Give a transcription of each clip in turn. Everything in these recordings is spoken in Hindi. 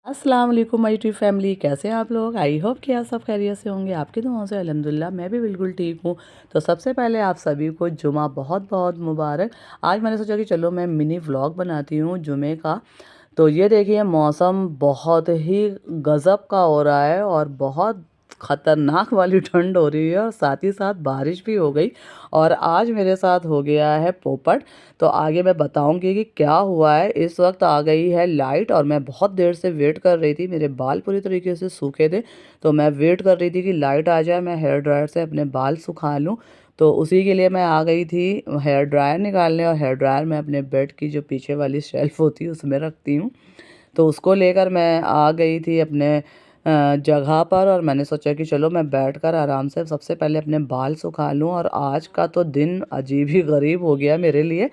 अस्सलाम वालेकुम माय यूट्यूब फैमिली, कैसे हैं आप लोग। आई होप कि आप सब खैरियत से होंगे। आपकी दुआओं से अल्हम्दुलिल्लाह मैं भी बिल्कुल ठीक हूँ। तो सबसे पहले आप सभी को जुमा बहुत बहुत मुबारक। आज मैंने सोचा कि चलो मैं मिनी व्लॉग बनाती हूँ जुमे का। तो ये देखिए मौसम बहुत ही गज़ब का हो रहा है और बहुत ख़तरनाक वाली ठंड हो रही है और साथ ही साथ बारिश भी हो गई। और आज मेरे साथ हो गया है पोपट। तो आगे मैं बताऊंगी कि क्या हुआ है। इस वक्त आ गई है लाइट और मैं बहुत देर से वेट कर रही थी। मेरे बाल पूरी तरीके से सूखे थे तो मैं वेट कर रही थी कि लाइट आ जाए, मैं हेयर ड्रायर से अपने बाल सुखा लूँ। तो उसी के लिए मैं आ गई थी हेयर ड्रायर निकालने। और हेयर ड्रायर मैं अपने बेड की जो पीछे वाली शेल्फ़ होती है उसमें रखती हूँ। तो उसको लेकर मैं आ गई थी अपने जगह पर और मैंने सोचा कि चलो मैं बैठकर आराम से सबसे पहले अपने बाल सुखा लूँ। और आज का तो दिन अजीब ही गरीब हो गया मेरे लिए।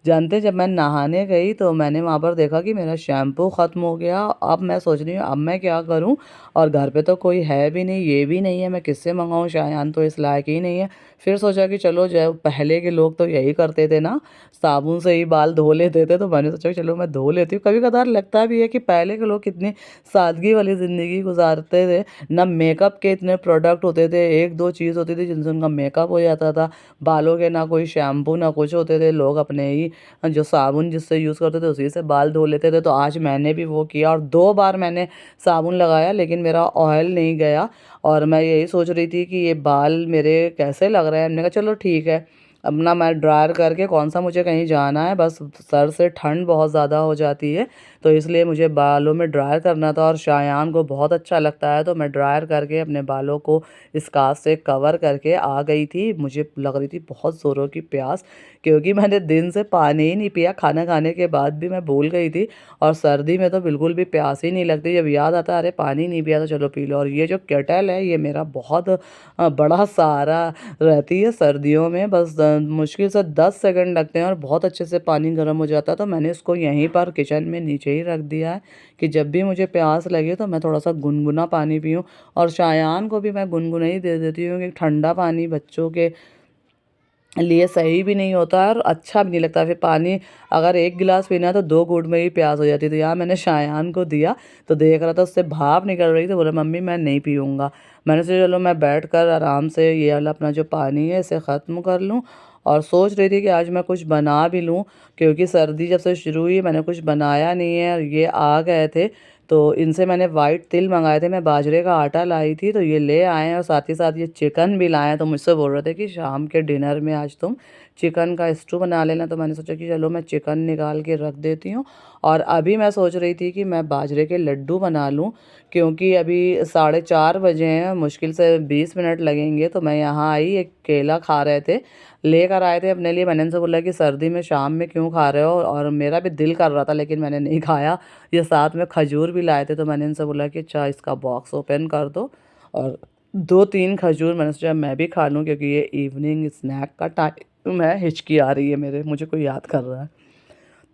जानते जब मैं नहाने गई तो मैंने वहाँ पर देखा कि मेरा शैम्पू ख़त्म हो गया। अब मैं सोच रही हूँ अब मैं क्या करूँ। और घर पे तो कोई है भी नहीं, ये भी नहीं है मैं किससे मंगाऊँ, शायान तो इस लायक ही नहीं है। फिर सोचा कि चलो जो पहले के लोग तो यही करते थे ना, साबुन से ही बाल धो लेते थे। तो मैंने सोचा कि चलो मैं धो लेती हूँ। कभी कभार लगता भी है कि पहले के लोग कितनी सादगी वाली ज़िंदगी गुजारते थे। ना मेकअप के इतने प्रोडक्ट होते थे, एक दो चीज़ होती थी जिनसे उनका मेकअप हो जाता था। बालों के ना कोई शैम्पू ना कुछ होते थे, लोग अपने ही जो साबुन जिससे यूज़ करते थे उसी से बाल धो लेते थे। तो आज मैंने भी वो किया और 2 बार मैंने साबुन लगाया लेकिन मेरा ऑयल नहीं गया। और मैं यही सोच रही थी कि ये बाल मेरे कैसे लग रहे हैं। मैंने कहा चलो ठीक है, अब ना मैं ड्रायर करके कौन सा मुझे कहीं जाना है, बस सर से ठंड बहुत ज़्यादा हो जाती है तो इसलिए मुझे बालों में ड्रायर करना था। और शायान को बहुत अच्छा लगता है तो मैं ड्रायर करके अपने बालों को स्कार्फ से कवर करके आ गई थी। मुझे लग रही थी बहुत ज़ोरों की प्यास क्योंकि मैंने दिन से पानी ही नहीं पिया। खाना खाने के बाद भी मैं भूल गई थी। और सर्दी में तो बिल्कुल भी प्यास ही नहीं लगती, जब याद आता है अरे पानी नहीं पिया तो चलो पी लो। और ये जो केटल है ये मेरा बहुत बड़ा सहारा रहती है सर्दियों में। बस मुश्किल से 10 सेकंड लगते हैं और बहुत अच्छे से पानी गर्म हो जाता है। तो मैंने इसको यहीं पर किचन में नीचे ही रख दिया है कि जब भी मुझे प्यास लगे तो मैं थोड़ा सा गुनगुना पानी पीऊँ। और शायान को भी मैं गुनगुना ही दे देती हूँ कि ठंडा पानी बच्चों के लिए सही भी नहीं होता है और अच्छा भी नहीं लगता। फिर पानी अगर एक गिलास पीना है तो 2 घूंट में ही प्यास हो जाती है। तो यहाँ मैंने शायान को दिया तो देख रहा था उससे भाप निकल रही थी, बोला मम्मी मैं नहीं पीऊँगा। मैंने सोचा चलो मैं बैठकर आराम से ये वाला अपना जो पानी है इसे ख़त्म कर लूँ। और सोच रही थी कि आज मैं कुछ बना भी लूँ क्योंकि सर्दी जब से शुरू हुई मैंने कुछ बनाया नहीं है। और ये आ गए थे तो इनसे मैंने वाइट तिल मंगाए थे, मैं बाजरे का आटा लाई थी तो ये ले आए हैं। और साथ ही साथ ये चिकन भी लाए हैं। तो मुझसे बोल रहे थे कि शाम के डिनर में आज तुम चिकन का स्टू बना लेना। तो मैंने सोचा कि चलो मैं चिकन निकाल के रख देती हूँ। और अभी मैं सोच रही थी कि मैं बाजरे के लड्डू बना लूँ क्योंकि अभी 4:30 बजे हैं, मुश्किल से 20 मिनट लगेंगे। तो मैं यहाँ आई, एक केला खा रहे थे, लेकर आए थे अपने लिए। मैंने उनसे बोला कि सर्दी में शाम में क्यों खा रहे हो, और मेरा भी दिल कर रहा था लेकिन मैंने नहीं खाया। ये साथ में खजूर भी लाए थे तो मैंने इनसे बोला कि अच्छा इसका बॉक्स ओपन कर दो। और 2-3 खजूर मैंने सोचा मैं भी खा लूँ क्योंकि ये इवनिंग स्नैक का टाइम है। हिचकी आ रही है मेरे, मुझे कोई याद कर रहा है।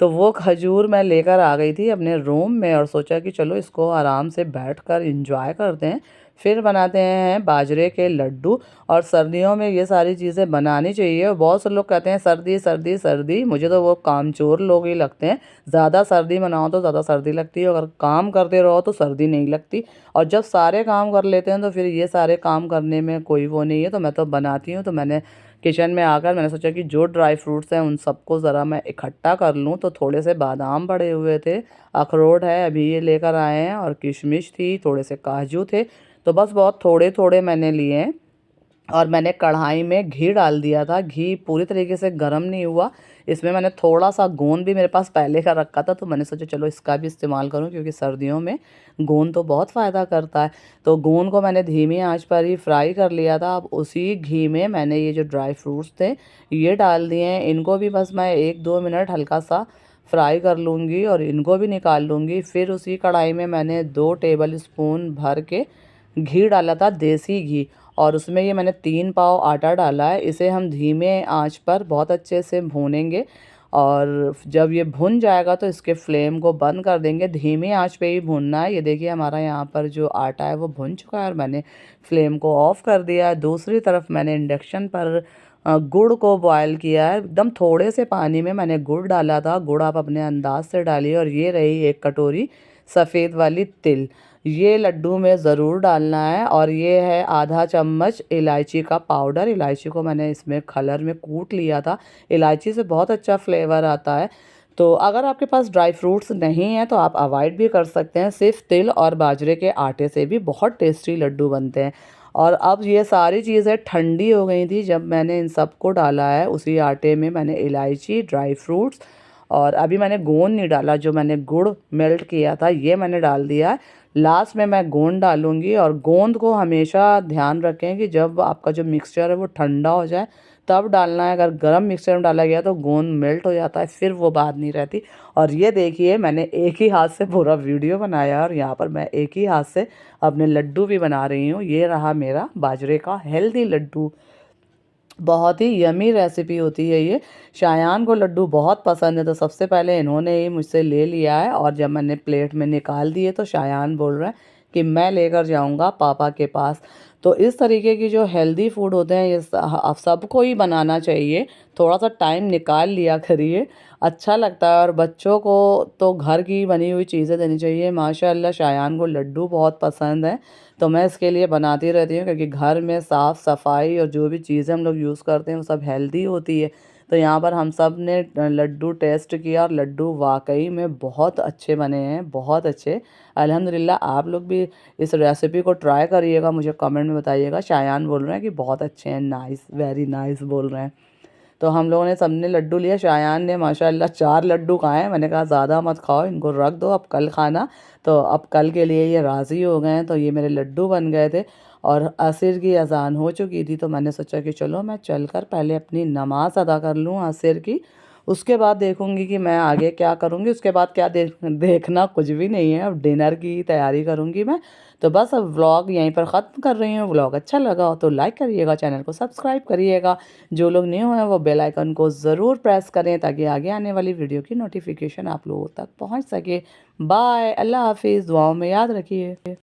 तो वो खजूर मैं लेकर आ गई थी अपने रूम में और सोचा कि चलो इसको आराम से बैठकर एंजॉय करते हैं। फिर बनाते हैं बाजरे के लड्डू। और सर्दियों में ये सारी चीज़ें बनानी चाहिए। और बहुत से लोग कहते हैं सर्दी सर्दी सर्दी, मुझे तो वो कामचोर लोग ही लगते हैं। ज़्यादा सर्दी मनाओ तो ज़्यादा सर्दी लगती है, अगर काम करते रहो तो सर्दी नहीं लगती। और जब सारे काम कर लेते हैं तो फिर ये सारे काम करने में कोई वो नहीं है। तो मैं तो बनाती हूँ। तो मैंने किचन में आकर मैंने सोचा कि जो ड्राई फ्रूट्स हैं उन सबको ज़रा मैं इकट्ठा कर लूँ। तो थोड़े से बादाम पड़े हुए थे, अखरोट है अभी ये लेकर आए हैं, और किशमिश थी, थोड़े से काजू थे। तो बस बहुत थोड़े थोड़े मैंने लिए हैं। और मैंने कढ़ाई में घी डाल दिया था, घी पूरी तरीके से गर्म नहीं हुआ। इसमें मैंने थोड़ा सा गोंद भी मेरे पास पहले का रखा था तो मैंने सोचा चलो इसका भी इस्तेमाल करूं क्योंकि सर्दियों में गोंद तो बहुत फ़ायदा करता है। तो गोंद को मैंने धीमी आंच पर ही फ्राई कर लिया था। अब उसी घी में मैंने ये जो ड्राई फ्रूट्स थे ये डाल दिए हैं। इनको भी बस मैं 1-2 मिनट हल्का सा फ्राई कर लूँगी और इनको भी निकाल लूँगी। फिर उसी कढ़ाई में मैंने 2 टेबल स्पून भर के घी डाला था, देसी घी। और उसमें ये मैंने 3 पाव आटा डाला है। इसे हम धीमे आंच पर बहुत अच्छे से भूनेंगे। और जब ये भुन जाएगा तो इसके फ्लेम को बंद कर देंगे, धीमी आंच पे ही भूनना है। ये देखिए हमारा यहाँ पर जो आटा है वो भुन चुका है और मैंने फ्लेम को ऑफ़ कर दिया है। दूसरी तरफ मैंने इंडक्शन पर गुड़ को बॉयल किया है। एकदम थोड़े से पानी में मैंने गुड़ डाला था, गुड़ आप अपने अंदाज से डालिए। और ये रही 1 कटोरी सफ़ेद वाली तिल, ये लड्डू में ज़रूर डालना है। और ये है आधा चम्मच इलायची का पाउडर। इलायची को मैंने इसमें कलर में कूट लिया था। इलायची से बहुत अच्छा फ्लेवर आता है। तो अगर आपके पास ड्राई फ्रूट्स नहीं हैं तो आप अवॉइड भी कर सकते हैं। सिर्फ तिल और बाजरे के आटे से भी बहुत टेस्टी लड्डू बनते हैं। और अब ये सारी चीज़ें ठंडी हो गई थी जब मैंने इन सबको डाला है। उसी आटे में मैंने इलायची, ड्राई फ्रूट्स और अभी मैंने गोंद नहीं डाला, जो मैंने गुड़ मेल्ट किया था ये मैंने डाल दिया है। लास्ट में मैं गोंद डालूँगी। और गोंद को हमेशा ध्यान रखें कि जब आपका जो मिक्सचर है वो ठंडा हो जाए तब डालना है। अगर गर्म मिक्सचर में डाला गया तो गोंद मेल्ट हो जाता है, फिर वो बात नहीं रहती। और ये देखिए मैंने एक ही हाथ से पूरा वीडियो बनाया और यहाँ पर मैं एक ही हाथ से अपने लड्डू भी बना रही हूँ। ये रहा मेरा बाजरे का हेल्दी लड्डू। बहुत ही यमी रेसिपी होती है ये। शायान को लड्डू बहुत पसंद है तो सबसे पहले इन्होंने ही मुझसे ले लिया है। और जब मैंने प्लेट में निकाल दिए तो शायान बोल रहा है कि मैं लेकर जाऊंगा पापा के पास। तो इस तरीके की जो हेल्दी फूड होते हैं ये सबको ही बनाना चाहिए। थोड़ा सा टाइम निकाल लिया करिए, अच्छा लगता है। और बच्चों को तो घर की बनी हुई चीज़ें देनी चाहिए। माशाल्लाह शायान को लड्डू बहुत पसंद है तो मैं इसके लिए बनाती रहती हूँ, क्योंकि घर में साफ़ सफाई और जो भी चीज़ें हम लोग यूज़ करते हैं वो सब हेल्दी होती है। तो यहाँ पर हम सब ने लड्डू टेस्ट किया और लड्डू वाकई में बहुत अच्छे बने हैं, बहुत अच्छे अल्हम्दुलिल्लाह। आप लोग भी इस रेसिपी को ट्राई करिएगा, मुझे कमेंट में बताइएगा। शायान बोल रहे हैं कि बहुत अच्छे हैं, नाइस, वेरी नाइस बोल रहे हैं। तो हम लोगों ने सबने लड्डू लिया। शायान ने माशाल्लाह 4 लड्डू खाए। मैंने कहा ज़्यादा मत खाओ, इनको रख दो, अब कल खाना। तो अब कल के लिए ये राज़ी हो गए हैं। तो ये मेरे लड्डू बन गए थे और असर की अज़ान हो चुकी थी। तो मैंने सोचा कि चलो मैं चलकर पहले अपनी नमाज़ अदा कर लूँ असर की, उसके बाद देखूँगी कि मैं आगे क्या करूँगी। उसके बाद क्या देखना कुछ भी नहीं है, अब डिनर की तैयारी करूँगी मैं। तो बस अब व्लॉग यहीं पर ख़त्म कर रही हूँ। व्लॉग अच्छा लगा हो तो लाइक करिएगा, चैनल को सब्सक्राइब करिएगा। जो लोग न्यू हैं वो बेल आइकन को ज़रूर प्रेस करें ताकि आगे आने वाली वीडियो की नोटिफिकेशन आप लोगों तक पहुंच सके। बाय, अल्लाह हाफिज़, दुआओं में याद रखिए।